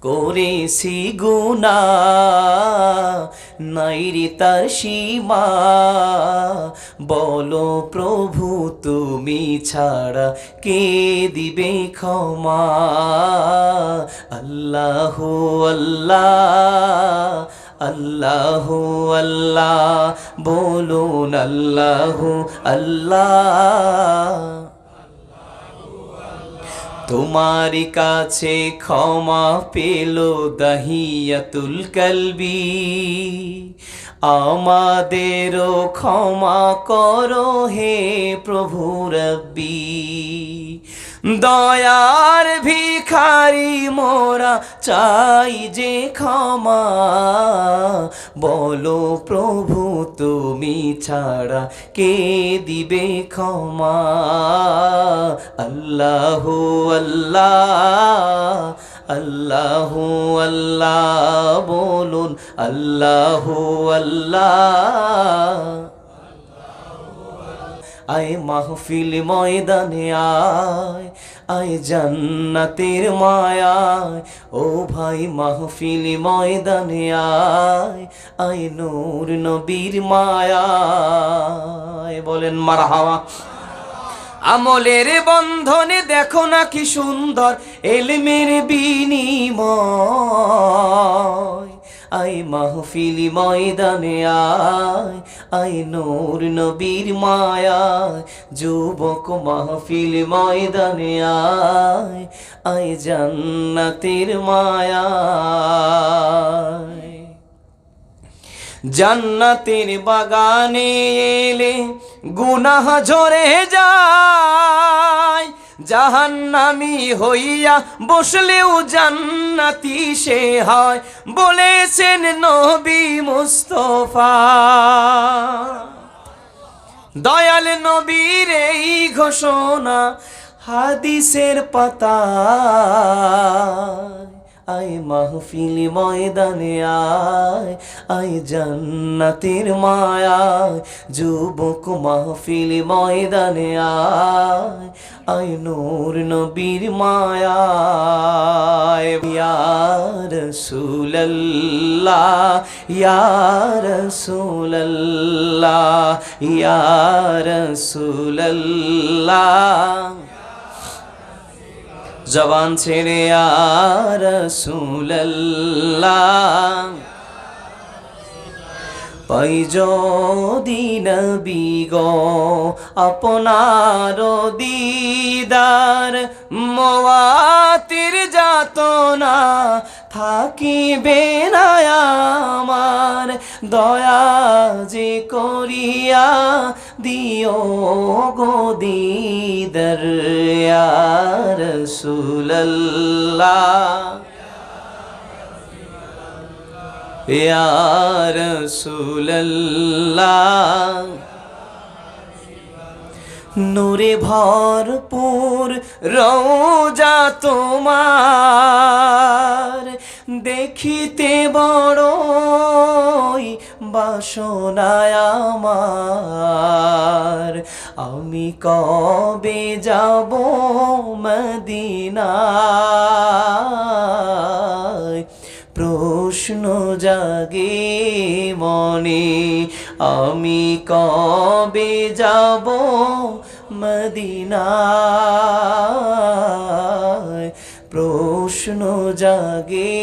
করেছি গুনাহ নাই রে তার সীমা, বলো প্রভু তুমি ছাড়া কে দিবে ক্ষমা। আল্লাহ আল্লাহ আল্লাহ আল্লাহ বলুন আল্লাহ আল্লাহ। তোমার কাছে ক্ষমা পেল দাহিয়াতুল কলবি, আমাদেরও ক্ষমা করো হে প্রভু রব্বি। দয়ার ভিখারি মোরা চাই যে ক্ষমা, বলো প্রভু তুমি ছাড়া কে দিবে ক্ষমা। আল্লাহ আল্লাহ আল্লাহ আল্লাহ বলুন আল্লাহ আল্লাহ। আয় মাহফিল ময়দানে আয়, আয় জান্নাতের মায়ায়। ও ভাই মাহফিল ময়দানে আয়, আয় নূর নবীর মায়ায়। বলেন মারহাবা। আমলের বন্ধনে দেখো না কি সুন্দর এলমের বিনিময়। আয় মাহফিল ময়দানে আয়, আয় নূর নবীর মায়ায়। যুবক মাহফিল ময়দানে আয়, আয় জান্নাতের মায়ায়। জান্নাতের বাগানে এলে গুনাহ ঝরে যায়, জাহান্নামী হইয়া বসলেও জান্নাতি সে হয়, বলেছেন নবী মুস্তাফা। দয়াল নবীর এই ঘোষণা হাদিসের পাতায়। আয় মাহফিল ময়দানে আয়, আয় জান্নাতের মায়ায়। যুবক মাহফিল ময়দানে আয়, আয় নূর নবীর মায়ায়। ইয়া রাসূলুল্লাহ ইয়া রাসূলুল্লাহ ইয়া রাসূলুল্লাহ। জবান ছেড়ে ইয়া রাসূলুল্লাহ। পাই যদি নবী গো আপনার দিদার, মওয়াতির যাতনা থাকিবে না আমার। দয়া যে করিয়া দিও গো দিদার ইয়া রাসূলুল্লাহ ইয়া রাসূলুল্লাহ। নূরে ভরপুর রওজা তোমার, দেখিতে বড়ই বাসনায় আমার। আমি কবে যাব মদিনায়, প্রশ্ন জাগে মনে। আমি কবে যাব মদিনায়, প্রশ্ন জাগে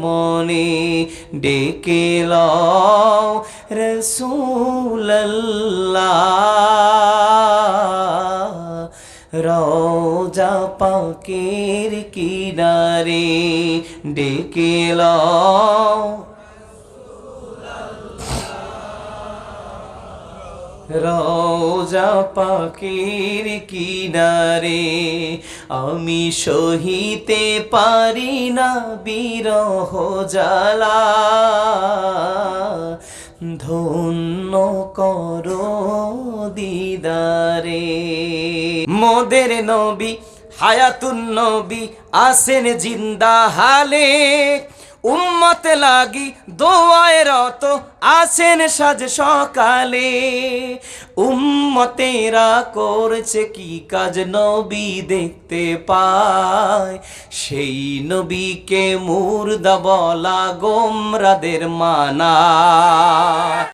মনে। ডেকে লও রাসূলুল্লাহ, রওজা পাকের কিনারে। ডেকে লও রওজা পাকের কিনারে। আমি সহিতে পারি না বিরহ জ্বালা, ধন্য করো দিদারে। মোদের নবী হায়াতুন নবী আসেন জিন্দা হালে, উম্মত লাগি দোয়ায় রত আছেন সাজ সকালে। উম্মতেরা করছে কি কাজ নবী দেখতে পায়, সেই নবীকে মুর্দা বলা গোমরাদের মানা।